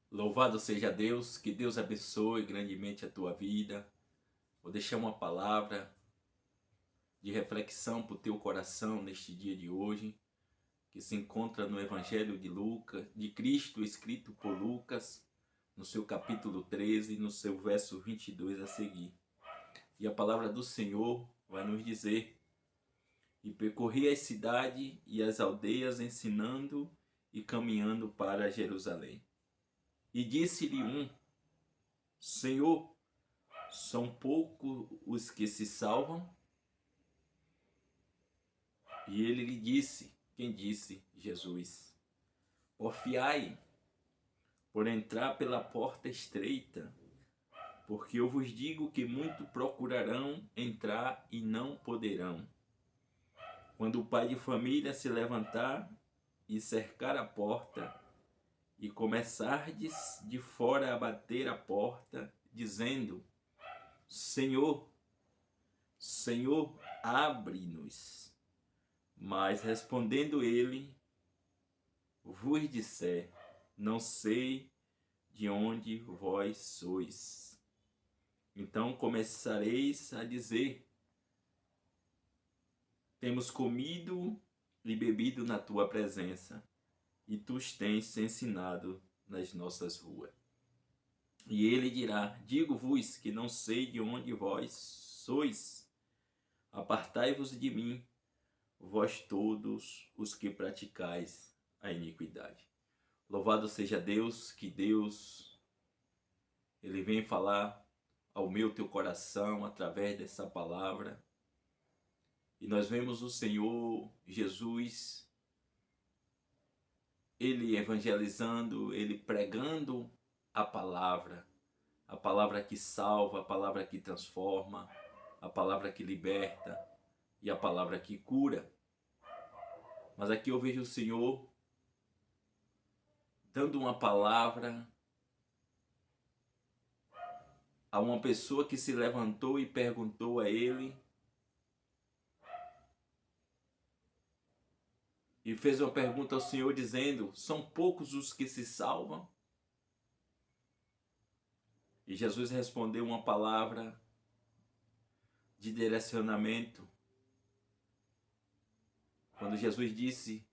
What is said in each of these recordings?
Louvado seja Deus, que Deus abençoe grandemente a tua vida. Vou deixar uma palavra de reflexão para o teu coração neste dia de hoje, que se encontra no Evangelho de Lucas, de Cristo, escrito por Lucas, no seu capítulo 13, no seu verso 22 a seguir. E a palavra do Senhor vai nos dizer: E percorri as cidades e as aldeias, ensinando e caminhando para Jerusalém. E disse-lhe um: Senhor, são poucos os que se salvam? E ele lhe disse: Quem disse? Jesus. Porfiai por entrar pela porta estreita, porque eu vos digo que muito procurarão entrar e não poderão. Quando o pai de família se levantar e cercar a porta, e começardes de fora a bater a porta, dizendo: Senhor, Senhor, abre-nos. Mas respondendo ele, vos disser: Não sei de onde vós sois. Então começareis a dizer: Temos comido e bebido na tua presença, e tu os tens ensinado nas nossas ruas. E ele dirá: Digo-vos que não sei de onde vós sois. Apartai-vos de mim, vós todos os que praticais a iniquidade. Louvado seja Deus, que Deus, Ele vem falar ao meu, teu coração através dessa palavra. E nós vemos o Senhor Jesus, Ele evangelizando, Ele pregando a palavra que salva, a palavra que transforma, a palavra que liberta e a palavra que cura. Mas aqui eu vejo o Senhor dando uma palavra a uma pessoa que se levantou e perguntou a ele, e fez uma pergunta ao Senhor dizendo: São poucos os que se salvam? E Jesus respondeu uma palavra de direcionamento, quando Jesus disse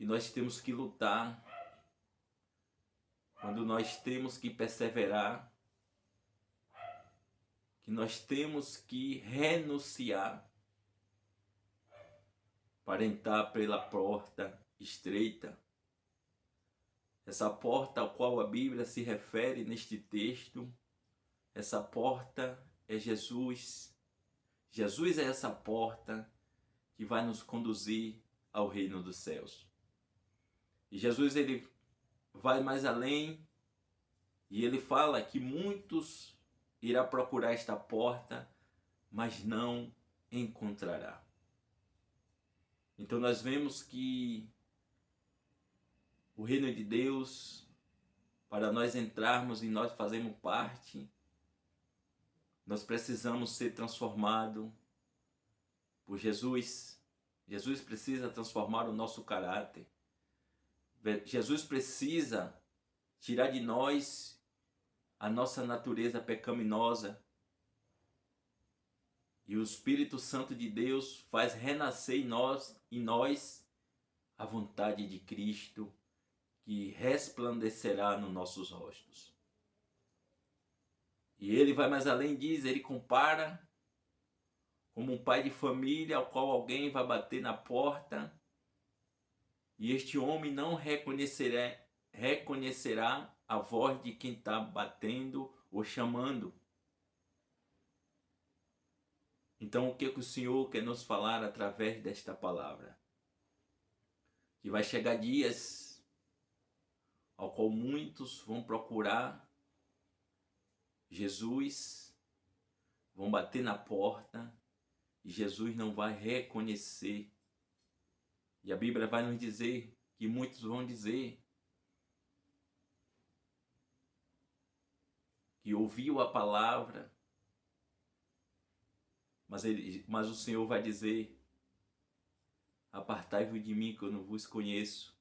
que nós temos que lutar, quando nós temos que perseverar, que nós temos que renunciar para entrar pela porta estreita. Essa porta ao qual a Bíblia se refere neste texto, essa porta é Jesus. Jesus é essa porta que vai nos conduzir ao reino dos céus. E Jesus, ele vai mais além e ele fala que muitos irá procurar esta porta, mas não encontrará. Então nós vemos que o reino de Deus, para nós entrarmos e nós fazermos parte, nós precisamos ser transformados por Jesus. Jesus precisa transformar o nosso caráter. Jesus precisa tirar de nós a nossa natureza pecaminosa. E o Espírito Santo de Deus faz renascer em nós a vontade de Cristo, que resplandecerá nos nossos rostos. E ele vai mais além, diz, ele compara como um pai de família ao qual alguém vai bater na porta e este homem não reconhecerá a voz de quem está batendo ou chamando. Então o que o Senhor quer nos falar através desta palavra? Que vai chegar dias ao qual muitos vão procurar Jesus, vão bater na porta e Jesus não vai reconhecer. E a Bíblia vai nos dizer que muitos vão dizer que ouviu a palavra, mas o Senhor vai dizer: Apartai-vos de mim que eu não vos conheço,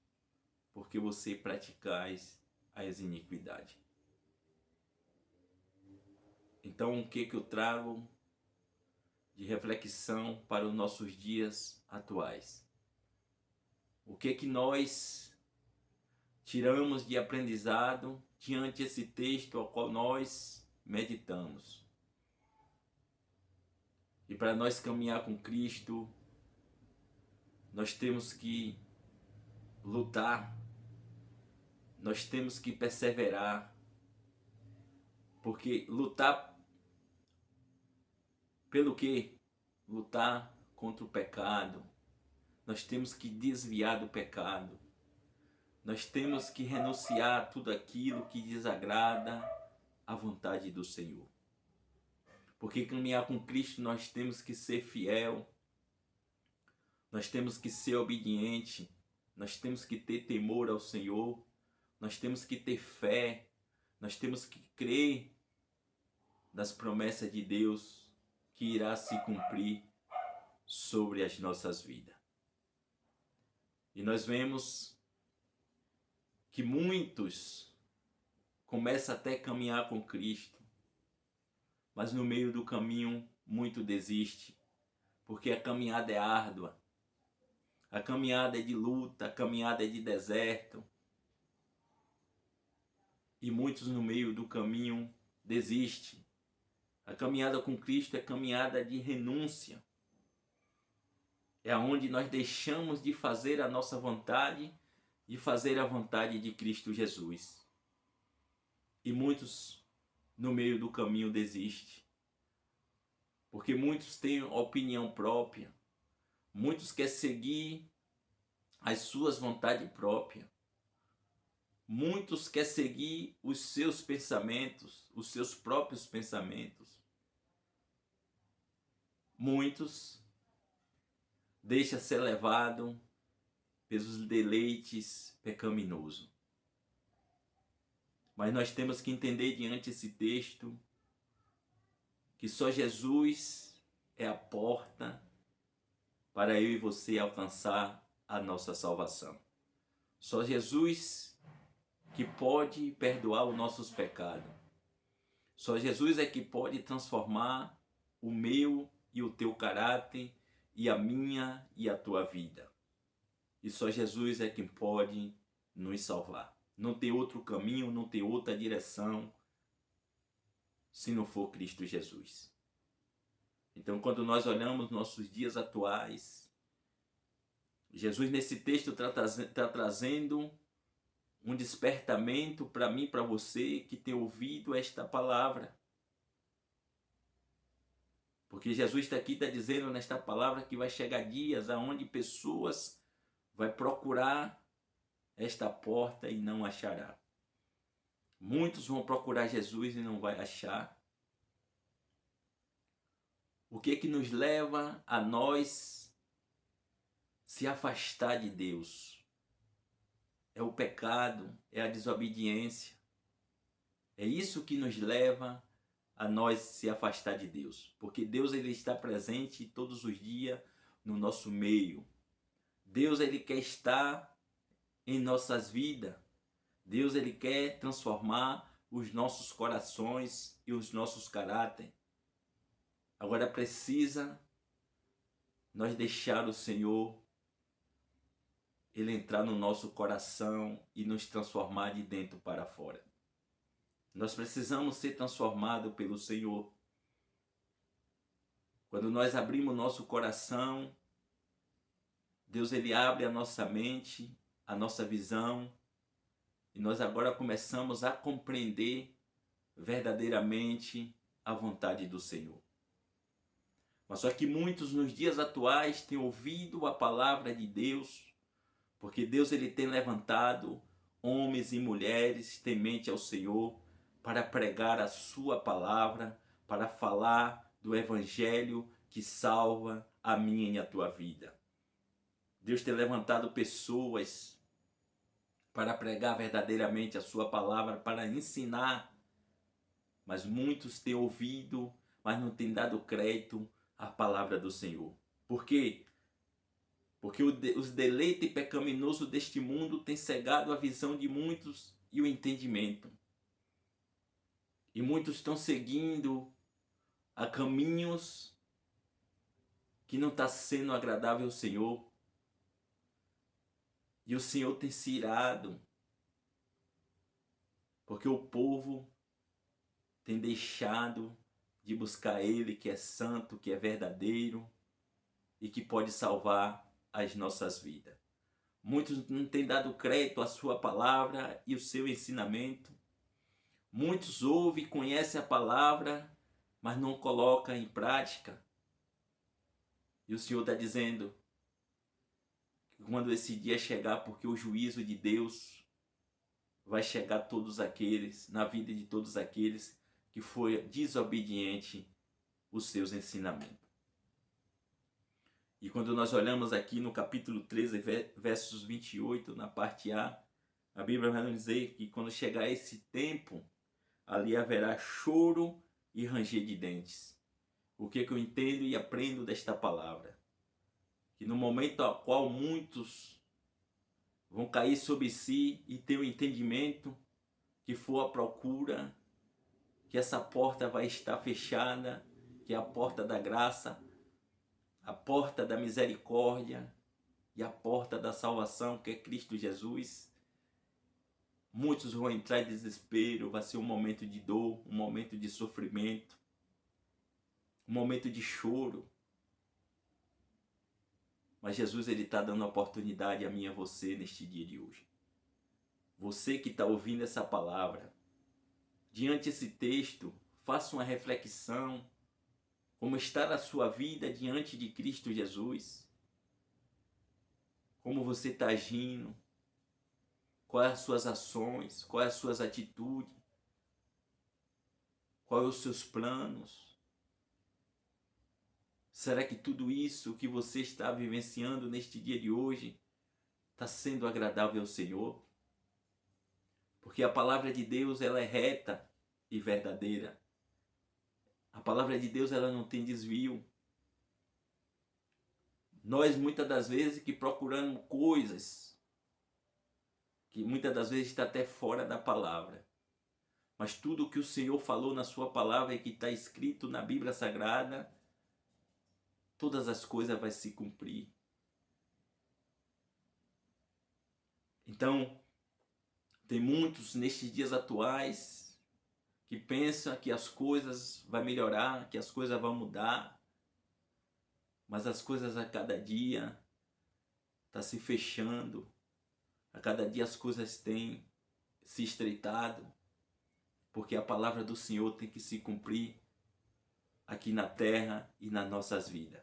porque você praticais as iniquidades. Então, o que eu trago de reflexão para os nossos dias atuais? O que nós tiramos de aprendizado diante desse texto ao qual nós meditamos? E para nós caminhar com Cristo, nós temos que lutar, nós temos que perseverar, porque lutar pelo quê? Lutar contra o pecado. Nós temos que desviar do pecado. Nós temos que renunciar a tudo aquilo que desagrada a vontade do Senhor. Porque caminhar com Cristo nós temos que ser fiel, nós temos que ser obediente, nós temos que ter temor ao Senhor, nós temos que ter fé, nós temos que crer nas promessas de Deus que irá se cumprir sobre as nossas vidas. E nós vemos que muitos começam até a caminhar com Cristo, mas no meio do caminho muito desiste, porque a caminhada é árdua, a caminhada é de luta, a caminhada é de deserto, e muitos no meio do caminho desistem. A caminhada com Cristo é caminhada de renúncia, é onde nós deixamos de fazer a nossa vontade e fazer a vontade de Cristo Jesus. E muitos no meio do caminho desistem, porque muitos têm opinião própria, muitos querem seguir as suas vontades próprias, muitos querem seguir os seus pensamentos, os seus próprios pensamentos, muitos deixam ser levado pelos deleites pecaminosos. Mas nós temos que entender diante desse texto que só Jesus é a porta para eu e você alcançar a nossa salvação. Só Jesus que pode perdoar os nossos pecados. Só Jesus é que pode transformar o meu e o teu caráter e a minha e a tua vida. E só Jesus é quem pode nos salvar. Não tem outro caminho, não tem outra direção se não for Cristo Jesus. Então, quando nós olhamos nossos dias atuais, Jesus nesse texto está trazendo um despertamento para mim, para você que tem ouvido esta palavra. Porque Jesus está aqui, está dizendo nesta palavra que vai chegar dias aonde pessoas vai procurar esta porta e não achará. Muitos vão procurar Jesus e não vai achar. O que nos leva a nós se afastar de Deus? É o pecado, é a desobediência. É isso que nos leva a nós se afastar de Deus. Porque Deus ele está presente todos os dias no nosso meio. Deus ele quer estar em nossas vidas. Deus ele quer transformar os nossos corações e os nossos caráteres. Agora precisa nós deixar o Senhor ele entrar no nosso coração e nos transformar de dentro para fora. Nós precisamos ser transformados pelo Senhor. Quando nós abrimos o nosso coração, Deus ele abre a nossa mente, a nossa visão, e nós agora começamos a compreender verdadeiramente a vontade do Senhor. Mas só que muitos nos dias atuais têm ouvido a palavra de Deus, porque Deus ele tem levantado homens e mulheres temente ao Senhor para pregar a sua palavra, para falar do evangelho que salva a minha e a tua vida. Deus tem levantado pessoas para pregar verdadeiramente a sua palavra, para ensinar. Mas muitos têm ouvido, mas não têm dado crédito à palavra do Senhor. Por quê? Porque os deleites pecaminosos deste mundo têm cegado a visão de muitos e o entendimento. E muitos estão seguindo a caminhos que não está sendo agradável ao Senhor. E o Senhor tem se irado, porque o povo tem deixado de buscar Ele, que é santo, que é verdadeiro e que pode salvar as nossas vidas. Muitos não têm dado crédito à sua palavra e o seu ensinamento. Muitos ouvem e conhecem a palavra, mas não colocam em prática. E o Senhor está dizendo que quando esse dia chegar, porque o juízo de Deus vai chegar a todos aqueles, na vida de todos aqueles que foi desobediente os seus ensinamentos. E quando nós olhamos aqui no capítulo 13, versos 28, na parte A Bíblia vai nos dizer que quando chegar esse tempo, ali haverá choro e ranger de dentes. O que eu entendo e aprendo desta palavra? Que no momento ao qual muitos vão cair sobre si e ter o entendimento que for a procura, que essa porta vai estar fechada, que é a porta da graça, a porta da misericórdia e a porta da salvação, que é Cristo Jesus. Muitos vão entrar em desespero, vai ser um momento de dor, um momento de sofrimento, um momento de choro. Mas Jesus está dando a oportunidade a mim e a você neste dia de hoje. Você que está ouvindo essa palavra, diante desse texto, faça uma reflexão. Como está a sua vida diante de Cristo Jesus? Como você está agindo? Quais as suas ações? Quais as suas atitudes? Quais os seus planos? Será que tudo isso que você está vivenciando neste dia de hoje está sendo agradável ao Senhor? Porque a palavra de Deus, ela é reta e verdadeira. A palavra de Deus, ela não tem desvio. Nós, muitas das vezes, que procuramos coisas que muitas das vezes está até fora da palavra. Mas tudo o que o Senhor falou na sua palavra e que está escrito na Bíblia Sagrada, todas as coisas vão se cumprir. Então, tem muitos nestes dias atuais que pensam que as coisas vão melhorar, que as coisas vão mudar, mas as coisas a cada dia estão se fechando, a cada dia as coisas têm se estreitado, porque a palavra do Senhor tem que se cumprir aqui na terra e nas nossas vidas.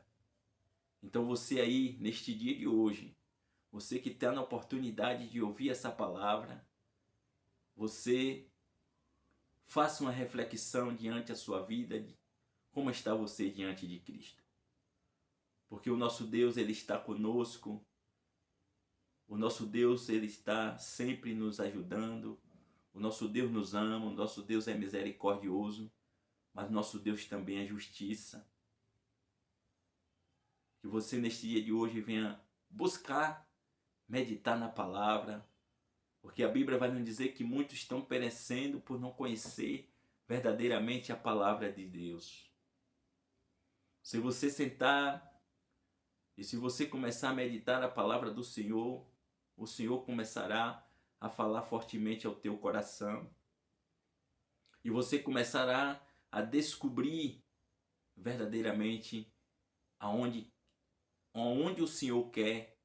Então você aí, neste dia de hoje, você que está na oportunidade de ouvir essa palavra, você faça uma reflexão diante da sua vida, de como está você diante de Cristo. Porque o nosso Deus, Ele está conosco, o nosso Deus, Ele está sempre nos ajudando, o nosso Deus nos ama, o nosso Deus é misericordioso, mas nosso Deus também é justiça. Que você neste dia de hoje venha buscar, meditar na palavra, porque a Bíblia vai nos dizer que muitos estão perecendo por não conhecer verdadeiramente a palavra de Deus. Se você sentar e se você começar a meditar a palavra do Senhor, o Senhor começará a falar fortemente ao teu coração. E você começará a descobrir verdadeiramente aonde o Senhor quer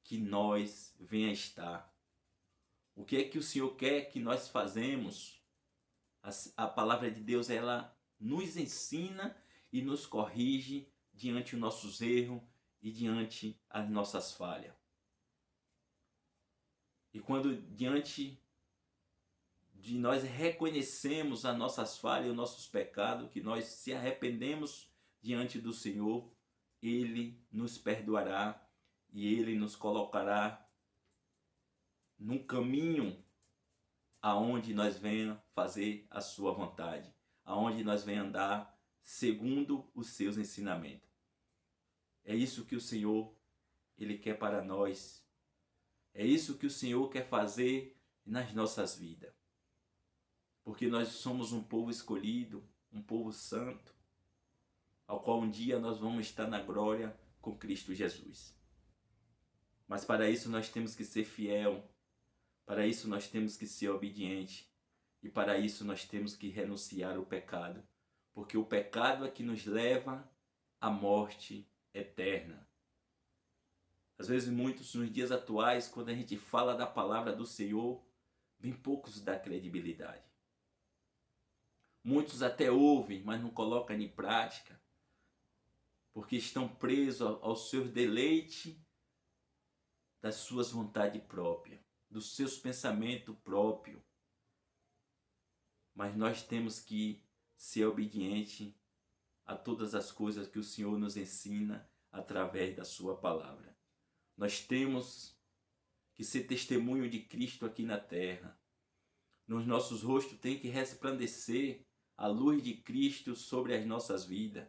que nós venha estar. O que é que o Senhor quer que nós fazemos? A palavra de Deus, ela nos ensina e nos corrige diante dos nossos erros e diante as nossas falhas. E quando diante de nós reconhecemos as nossas falhas e os nossos pecados, que nós se arrependemos diante do Senhor, Ele nos perdoará e Ele nos colocará num caminho aonde nós venhamos fazer a sua vontade, aonde nós venhamos andar segundo os seus ensinamentos. É isso que o Senhor, Ele quer para nós. É isso que o Senhor quer fazer e nas nossas vidas. Porque nós somos um povo escolhido, um povo santo, ao qual um dia nós vamos estar na glória com Cristo Jesus. Mas para isso nós temos que ser fiel, para isso nós temos que ser obediente e para isso nós temos que renunciar ao pecado, porque o pecado é que nos leva à morte eterna. Às vezes muitos nos dias atuais, quando a gente fala da palavra do Senhor, bem poucos dão credibilidade. Muitos até ouvem, mas não colocam em prática, porque estão presos aos seus deleites, das suas vontades próprias, dos seus pensamentos próprios. Mas nós temos que ser obedientes a todas as coisas que o Senhor nos ensina através da sua palavra. Nós temos que ser testemunho de Cristo aqui na terra. Nos nossos rostos tem que resplandecer a luz de Cristo sobre as nossas vidas.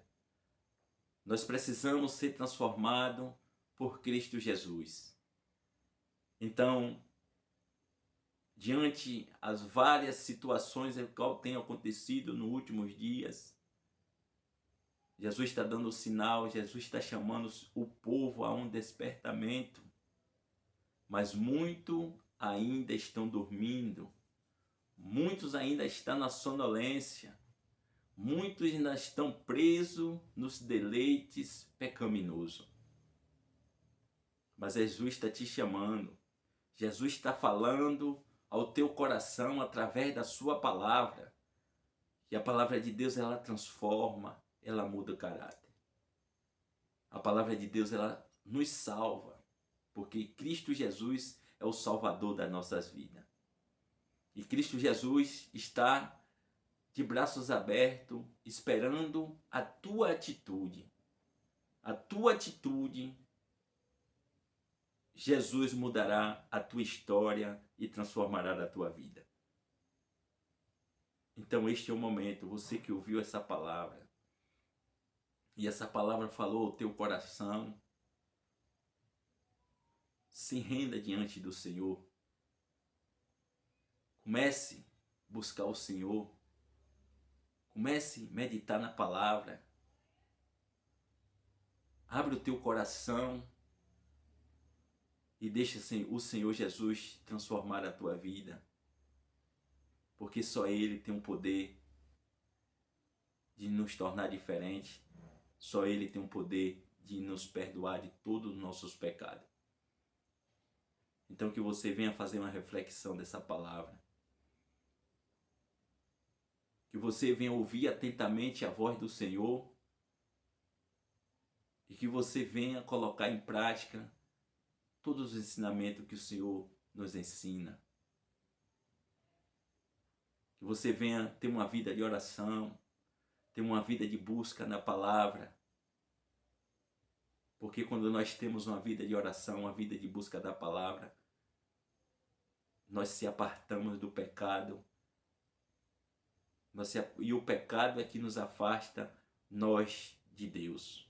Nós precisamos ser transformados por Cristo Jesus. Então, diante as várias situações que têm acontecido nos últimos dias, Jesus está dando sinal, Jesus está chamando o povo a um despertamento, mas muitos ainda estão dormindo, muitos ainda estão na sonolência, muitos ainda estão presos nos deleites pecaminosos. Mas Jesus está te chamando, Jesus está falando ao teu coração através da sua palavra. E a palavra de Deus, ela transforma, ela muda o caráter. A palavra de Deus, ela nos salva, porque Cristo Jesus é o Salvador das nossas vidas. E Cristo Jesus está de braços abertos, esperando a tua atitude. A tua atitude, Jesus mudará a tua história e transformará a tua vida. Então este é o momento, você que ouviu essa palavra, e essa palavra falou ao teu coração, se renda diante do Senhor. Comece a buscar o Senhor. Comece a meditar na palavra. Abre o teu coração e deixa o Senhor Jesus transformar a tua vida. Porque só Ele tem o poder de nos tornar diferentes. Só Ele tem o poder de nos perdoar de todos os nossos pecados. Então que você venha fazer uma reflexão dessa palavra. Que você venha ouvir atentamente a voz do Senhor. E que você venha colocar em prática todos os ensinamentos que o Senhor nos ensina. Que você venha ter uma vida de oração, ter uma vida de busca na palavra. Porque quando nós temos uma vida de oração, uma vida de busca da palavra, nós se apartamos do pecado. E o pecado é que nos afasta nós de Deus.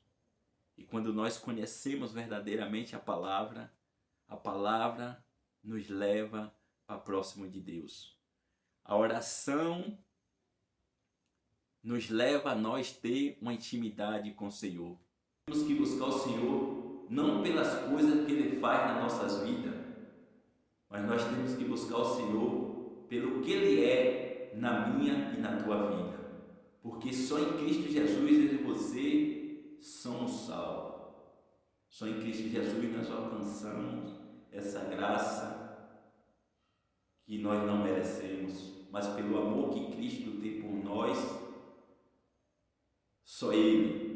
E quando nós conhecemos verdadeiramente a palavra nos leva para próximo de Deus. A oração nos leva a nós ter uma intimidade com o Senhor. Temos que buscar o Senhor não pelas coisas que Ele faz nas nossas vidas, mas nós temos que buscar o Senhor pelo que Ele é na minha e na tua vida. Porque só em Cristo Jesus eu e você somos salvos. Só em Cristo Jesus nós alcançamos essa graça que nós não merecemos, mas pelo amor que Cristo tem por nós, só Ele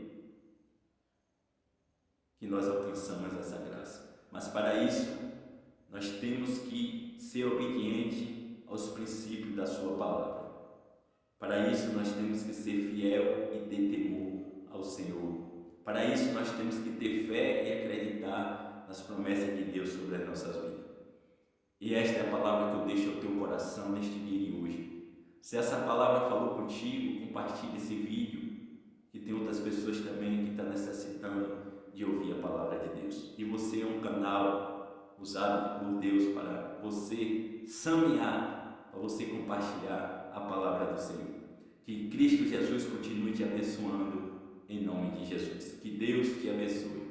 que nós alcançamos essa graça. Mas para isso, nós temos que ser obedientes aos princípios da sua palavra. Para isso, nós temos que ser fiel e ter temor ao Senhor. Para isso, nós temos que ter fé e acreditar nas promessas de Deus sobre as nossas vidas. E esta é a palavra que eu deixo ao teu coração neste dia de hoje. Se essa palavra falou contigo, compartilhe esse vídeo, que tem outras pessoas também que estão necessitando de ouvir a palavra de Deus. E você é um canal usado por Deus para você samear, para você compartilhar a palavra do Senhor. Que Cristo Jesus continue te abençoando em nome de Jesus. Que Deus te abençoe.